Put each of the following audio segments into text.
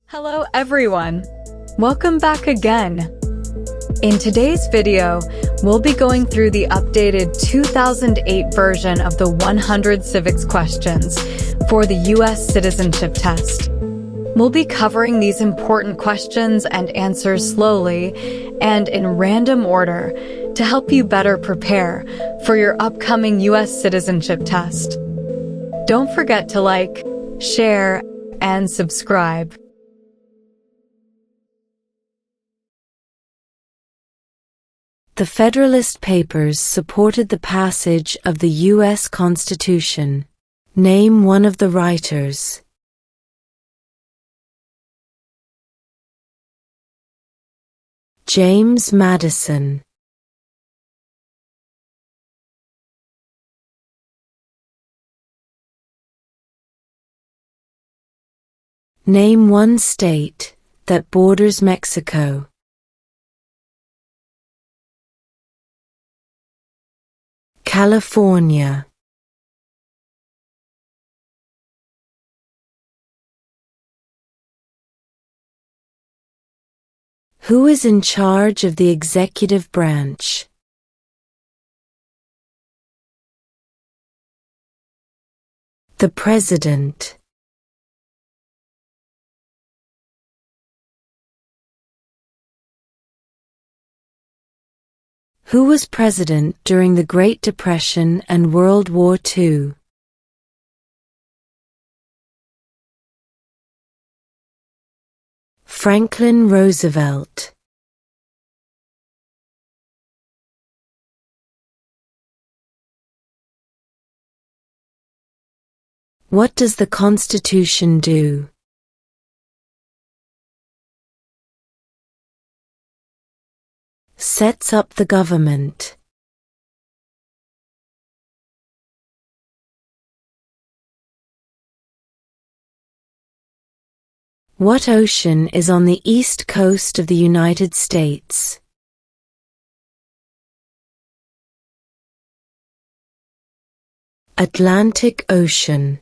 Hello everyone! Welcome back again! In today's video, we'll be going through the updated 2008 version of the 100 civics questions for the U.S. Citizenship Test. We'll be covering these important questions and answers slowly and in random order to help you better prepare for your upcoming U.S. Citizenship Test. Don't forget to like, share, and subscribe. The Federalist Papers supported the passage of the U.S. Constitution. Name one of the writers. James Madison. Name one state that borders Mexico. California. Who is in charge of the executive branch? The President. Who was president during the Great Depression and World War II? Franklin Roosevelt. What does the Constitution do? Sets up the government. What ocean is on the east coast of the United States? Atlantic Ocean.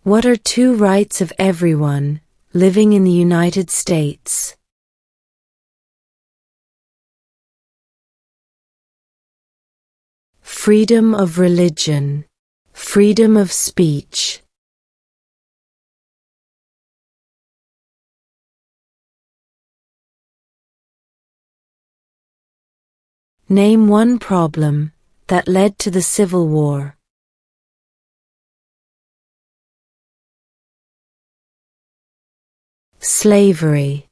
What are two rights of everyone living in the United States? Freedom of religion, freedom of speech. Name one problem that led to the Civil War. Slavery.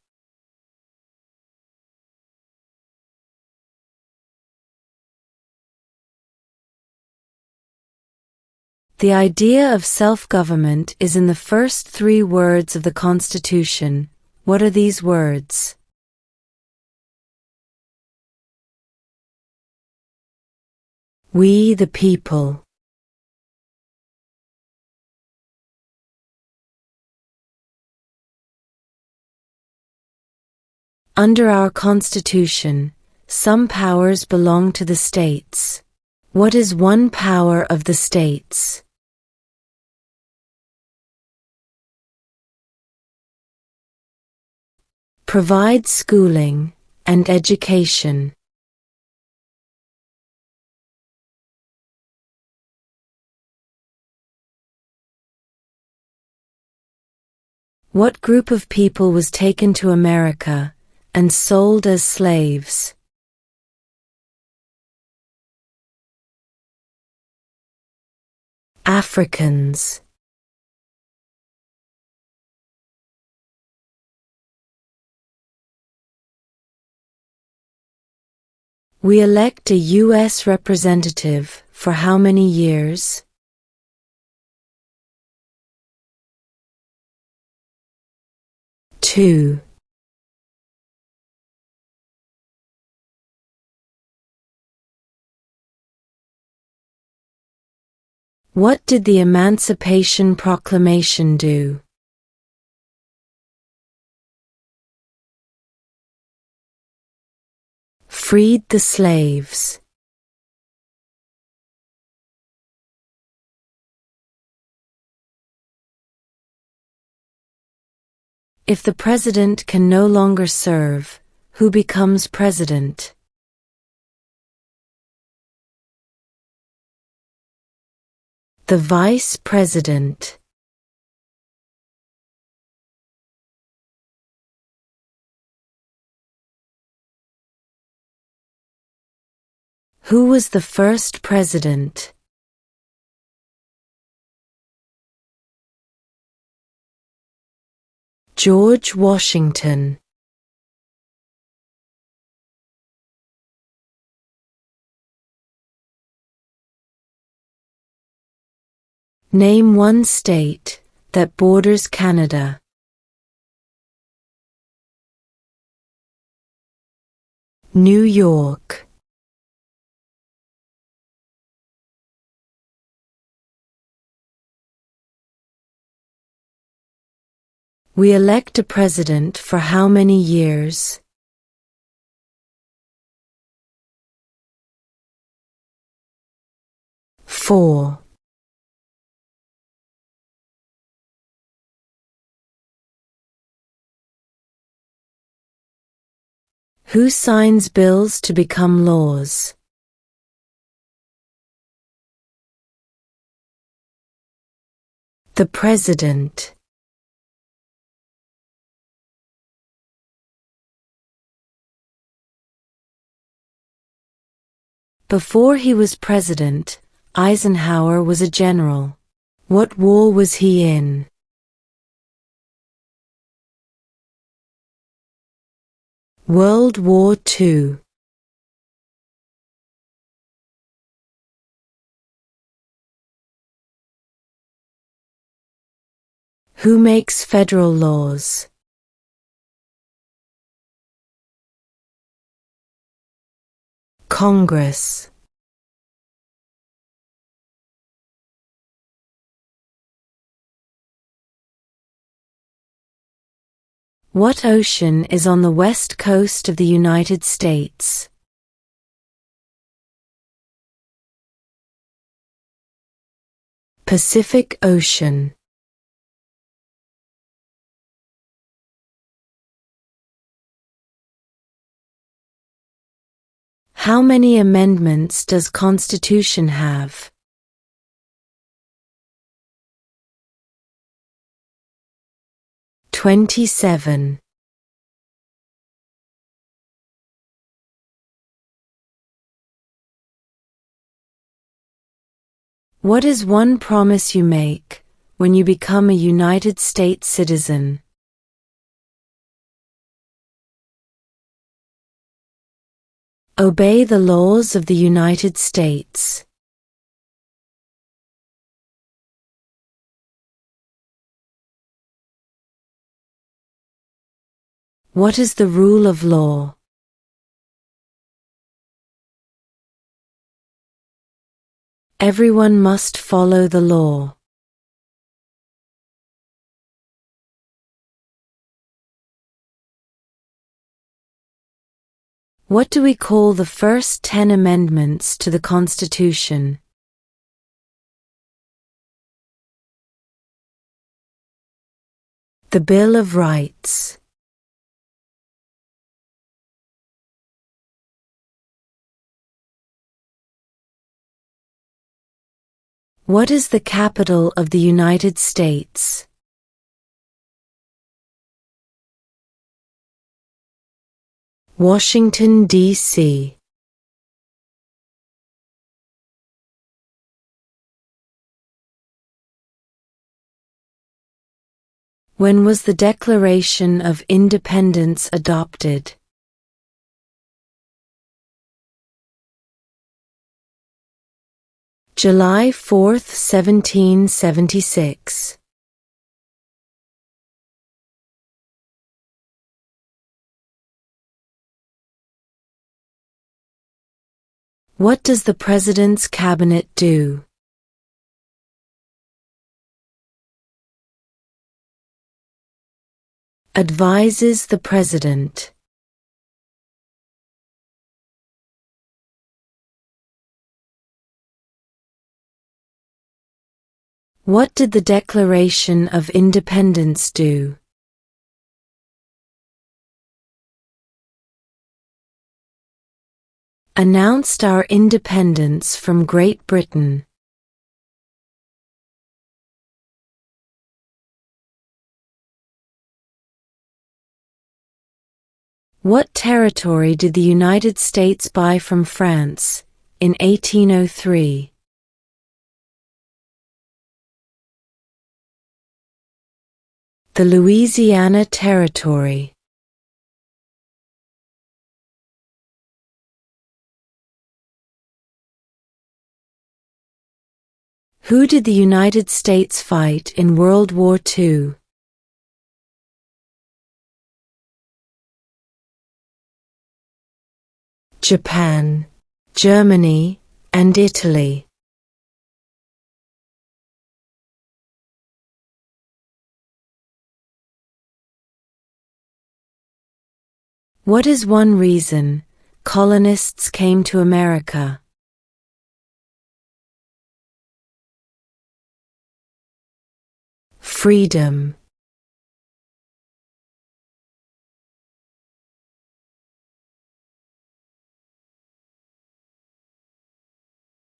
The idea of self-government is in the first three words of the Constitution. What are these words? We the people. Under our Constitution, some powers belong to the states. What is one power of the states? Provide schooling and education. What group of people was taken to America and sold as slaves? Africans. We elect a U.S. representative for how many years? 2. What did the Emancipation Proclamation do? Freed the slaves. If the president can no longer serve, who becomes president? The vice president. Who was the first president? George Washington. Name one state that borders Canada. New York. We elect a president for how many years? Four. Who signs bills to become laws? The President. Before he was president, Eisenhower was a general. What war was he in? World War II. Who makes federal laws? Congress. What ocean is on the west coast of the United States? Pacific Ocean. How many amendments does Constitution have? 27. What is one promise you make when you become a United States citizen? Obey the laws of the United States. What is the rule of law? Everyone must follow the law. What do we call the first 10 amendments to the Constitution? The Bill of Rights. What is the capital of the United States? Washington, D.C. When was the Declaration of Independence adopted? July 4, 1776. What does the President's Cabinet do? Advises the President. What did the Declaration of Independence do? announced our independence from Great Britain. What territory did the United States buy from France in 1803? The Louisiana Territory. Who did the United States fight in World War II? Japan, Germany, and Italy. What is one reason colonists came to America? Freedom.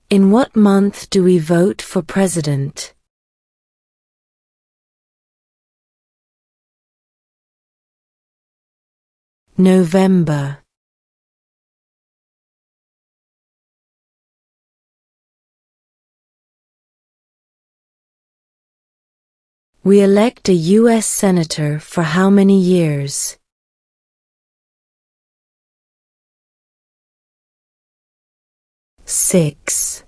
In what month do we vote for president? November. We elect a U.S. Senator for how many years? Six.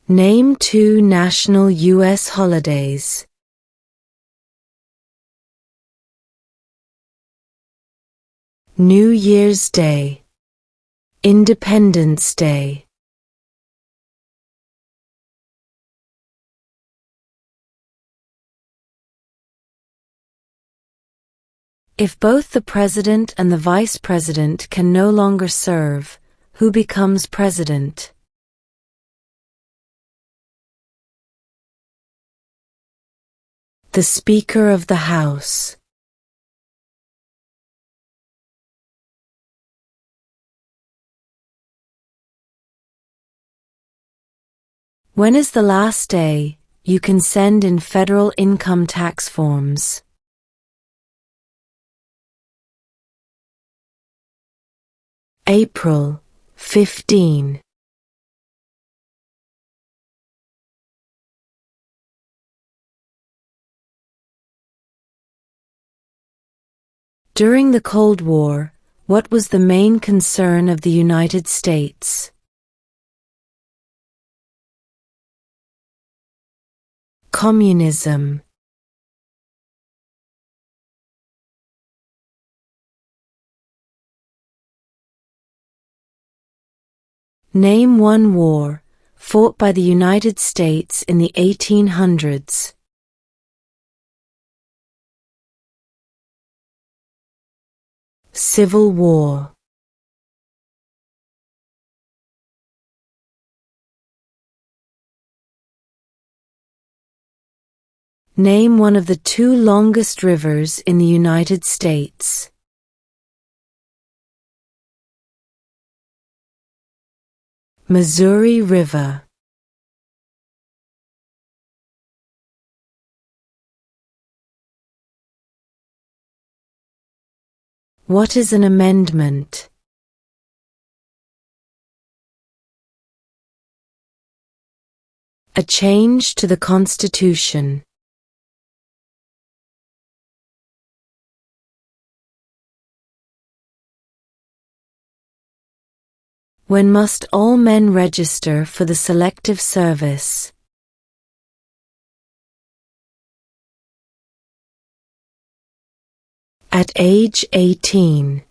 Name two national U.S. holidays. New Year's Day, Independence Day. If both the president and the vice president can no longer serve, who becomes president? The Speaker of the House. When is the last day you can send in federal income tax forms? April 15. During the Cold War, what was the main concern of the United States? Communism. Name one war fought by the United States in the 1800s. Civil War. Name one of the two longest rivers in the United States. Missouri River. What is an amendment? A change to the Constitution. When must all men register for the Selective Service? At age 18.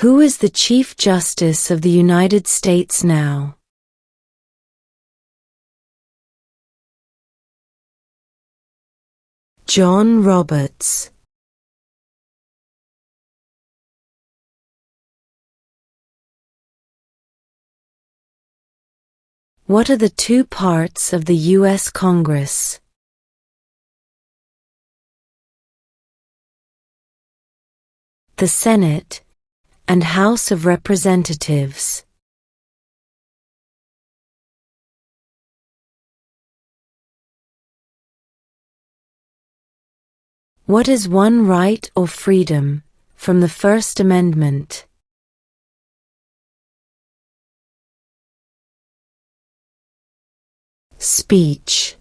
Who is the Chief Justice of the United States now? John Roberts. What are the two parts of the U.S. Congress? The Senate and House of Representatives. What is one right or freedom from the First Amendment? Speech.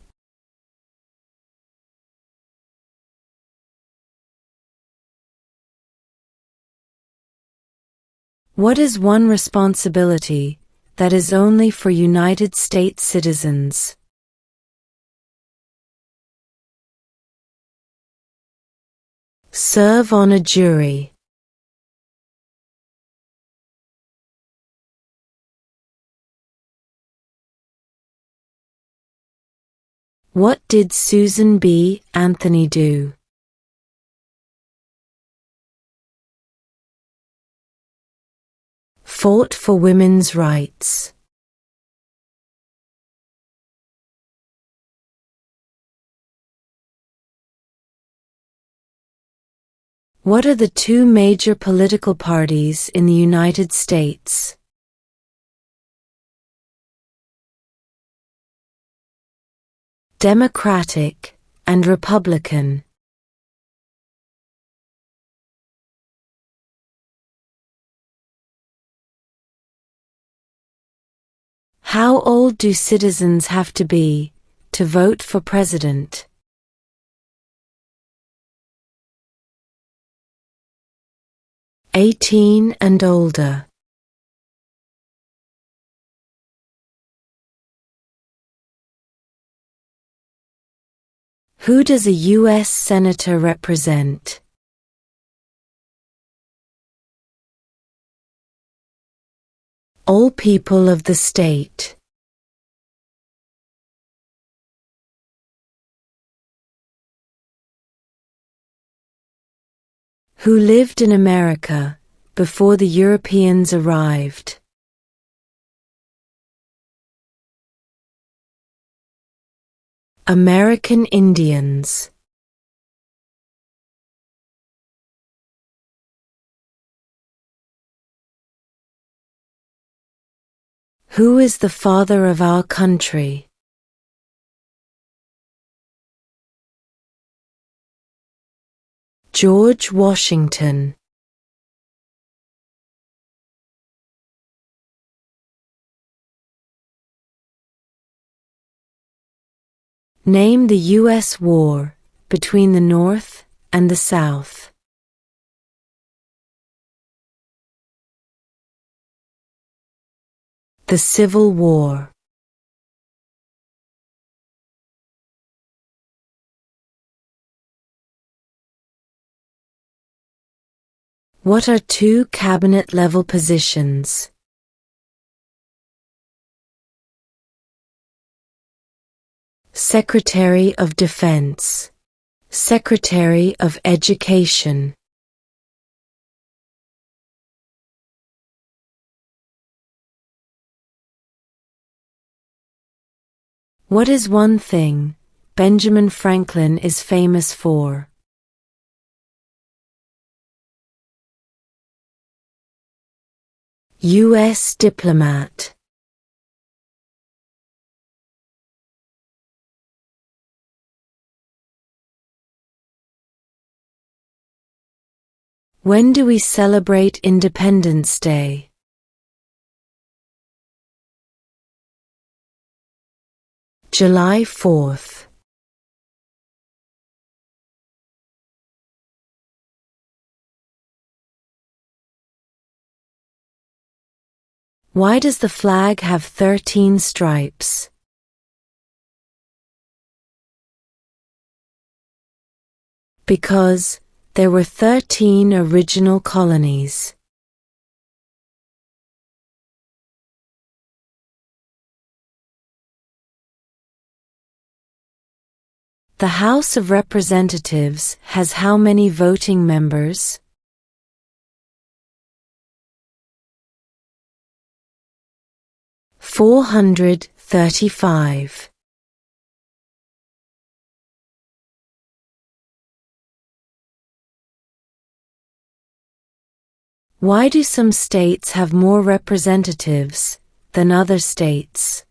What is one responsibility that is only for United States citizens? Serve on a jury. What did Susan B. Anthony do? Fought for women's rights. What are the two major political parties in the United States? Democratic and Republican. How old do citizens have to be to vote for president? 18 and older. Who does a U.S. Senator represent? All people of the state. Who lived in America before the Europeans arrived? American Indians. Who is the father of our country? George Washington. Name the U.S. war between the North and the South. The Civil War. What are two cabinet-level positions? Secretary of Defense. Secretary of Education. What is one thing Benjamin Franklin is famous for? U.S. diplomat. When do we celebrate Independence Day? July 4th. Why does the flag have 13 stripes? Because there were 13 original colonies. The House of Representatives has how many voting members? 400 35. Why do some states have more representatives than other states?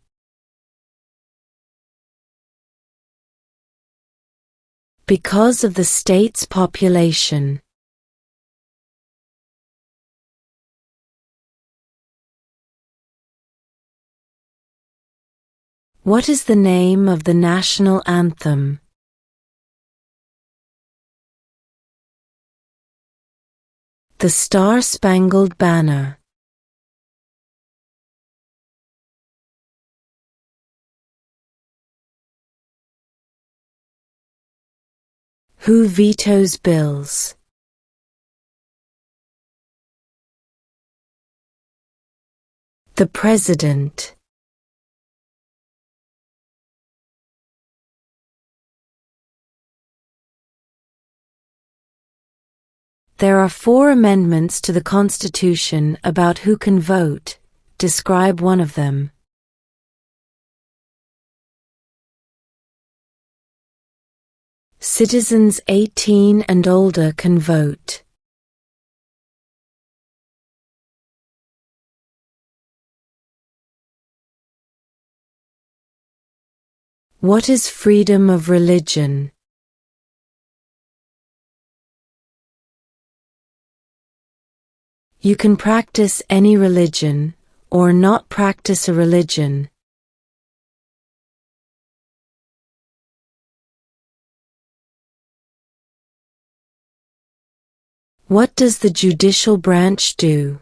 Because of the state's population. What is the name of the national anthem? The Star-Spangled Banner. Who vetoes bills? The President. There are 4 amendments to the Constitution about who can vote. Describe one of them. Citizens 18 and older can vote. What is freedom of religion? You can practice any religion, or not practice a religion. What does the judicial branch do?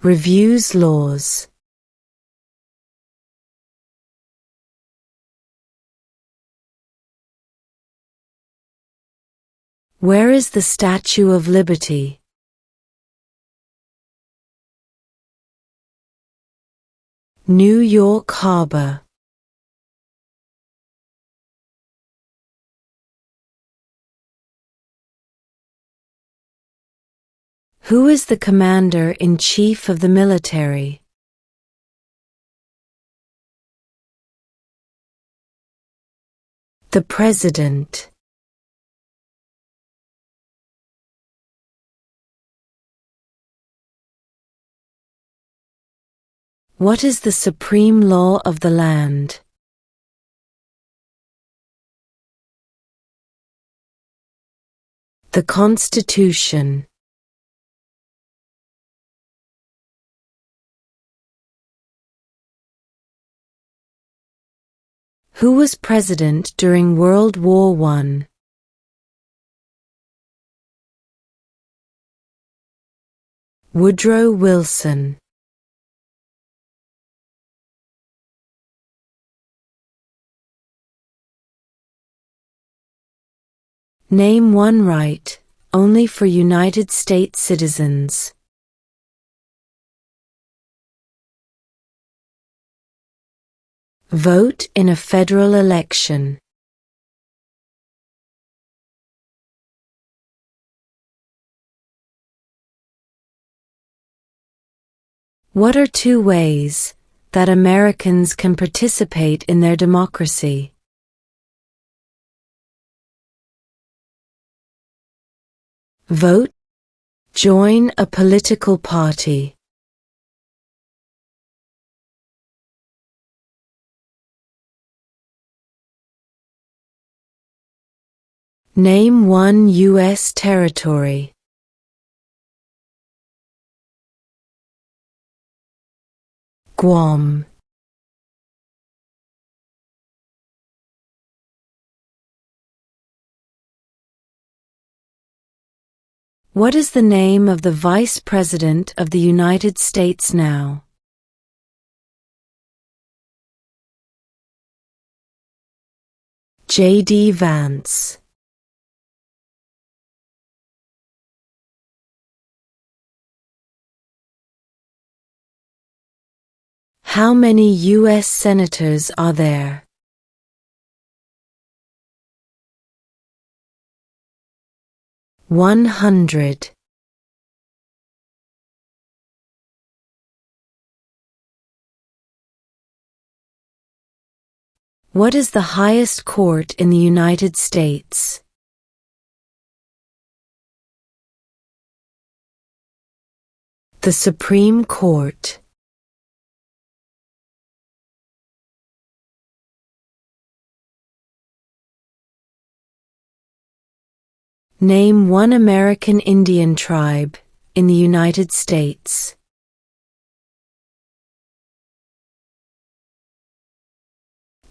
Reviews laws. Where is the Statue of Liberty? New York Harbor. Who is the Commander-in-Chief of the military? The President. What is the supreme law of the land? The Constitution. Who was president during World War I? Woodrow Wilson. Name one right, only for United States citizens. Vote in a federal election. What are 2 ways that Americans can participate in their democracy? Vote. Join a political party. Name one U.S. territory. Guam. What is the name of the Vice President of the United States now? J.D. Vance. How many U.S. senators are there? 100. What is the highest court in the United States? The Supreme Court. Name one American Indian tribe in the United States.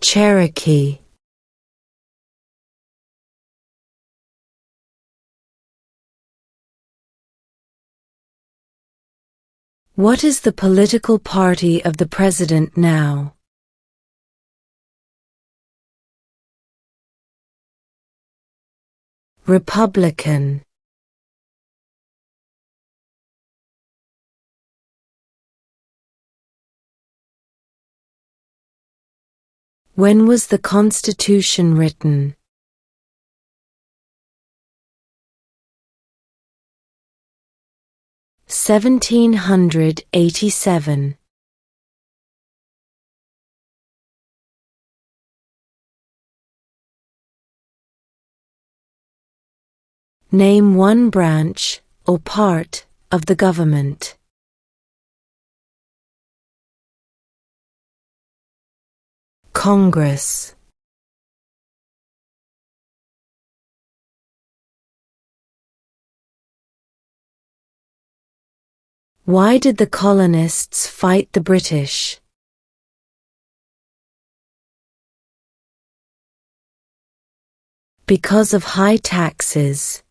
Cherokee. What is the political party of the president now? Republican. When was the Constitution written? 1787. Name one branch, or part, of the government. Congress. Why did the colonists fight the British? Because of high taxes.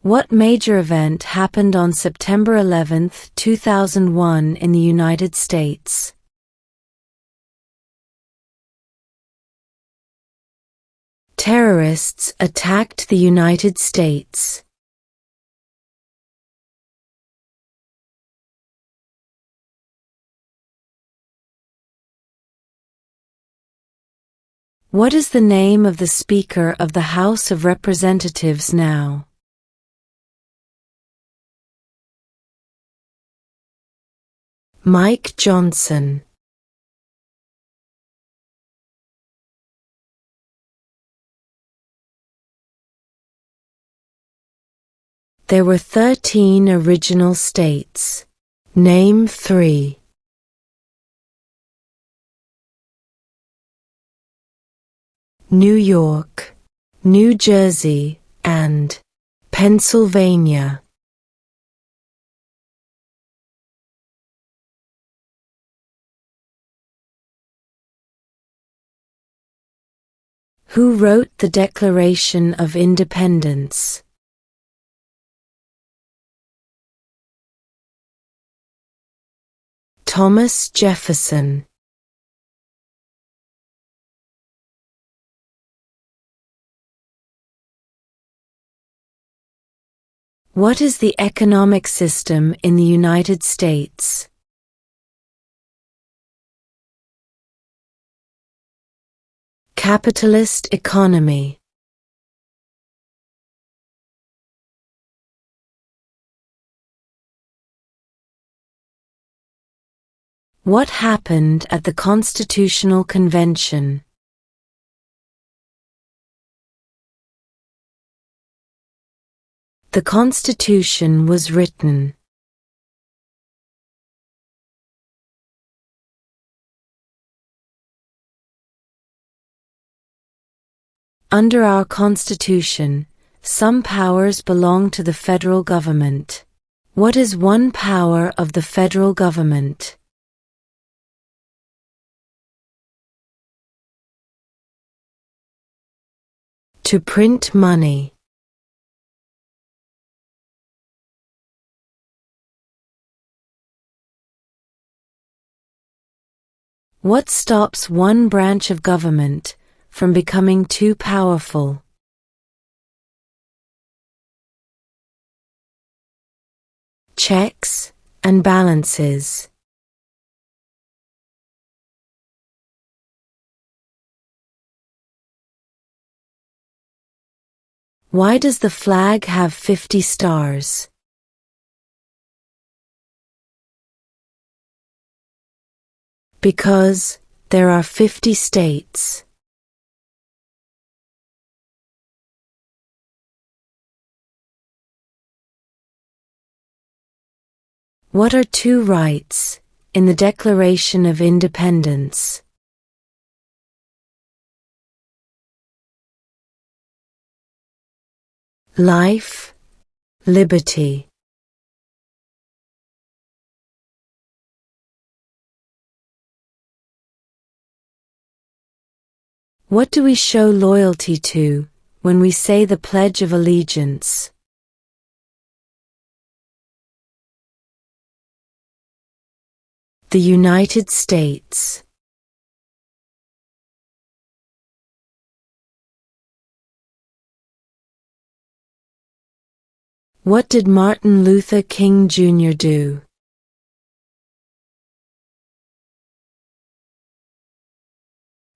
What major event happened on September 11, 2001 in the United States? Terrorists attacked the United States. What is the name of the Speaker of the House of Representatives now? Mike Johnson. There were 13 original states. Name 3. New York, New Jersey, and Pennsylvania. Who wrote the Declaration of Independence? Thomas Jefferson. What is the economic system in the United States? Capitalist economy. What happened at the Constitutional Convention? The Constitution was written. Under our Constitution, some powers belong to the federal government. What is one power of the federal government? To print money. What stops one branch of government from becoming too powerful? Checks and balances. Why does the flag have 50 stars? Because there are 50 states. What are two rights in the Declaration of Independence? Life, liberty. What do we show loyalty to when we say the Pledge of Allegiance? The United States. What did Martin Luther King Jr. do?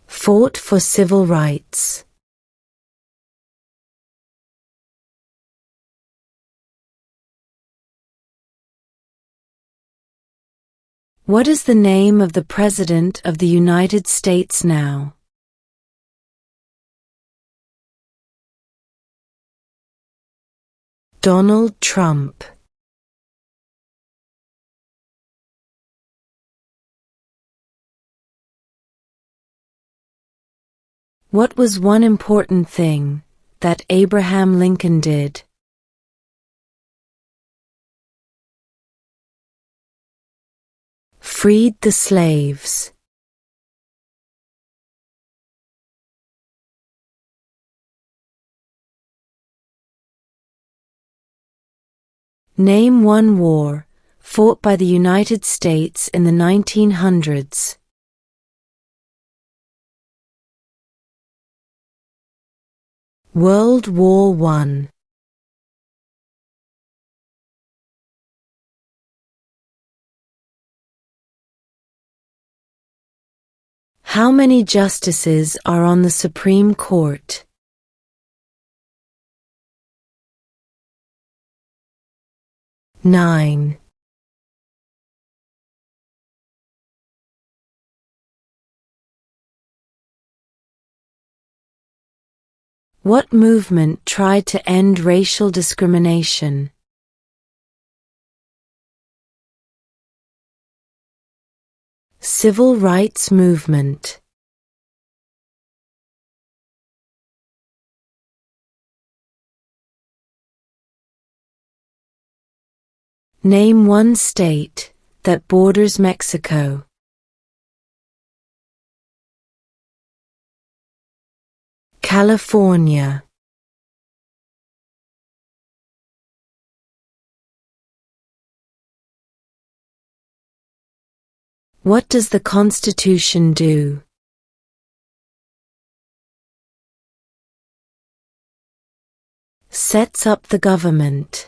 Fought for civil rights. What is the name of the President of the United States now? Donald Trump. What was one important thing that Abraham Lincoln did? Freed the slaves. Name one war fought by the United States in the 1900s. World War I. How many justices are on the Supreme Court? 9. What movement tried to end racial discrimination? Civil rights movement. Name one state that borders Mexico. California. What does the Constitution do? Sets up the government.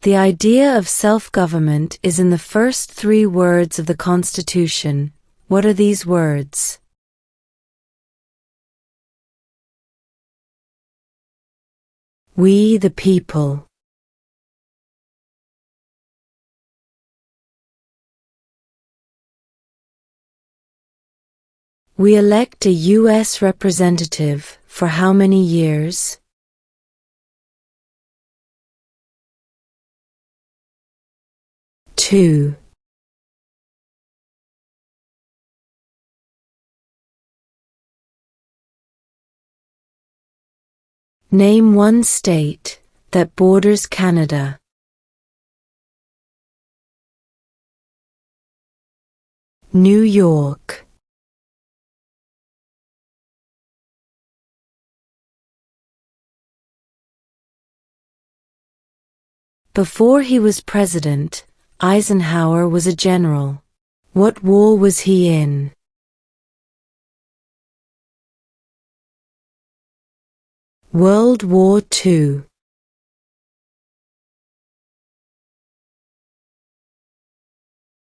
The idea of self-government is in the first 3 words of the Constitution. What are these words? We the people. We elect a U.S. representative for how many years? 2. Name one state that borders Canada. New York. Before he was president, Eisenhower was a general. What war was he in? World War II.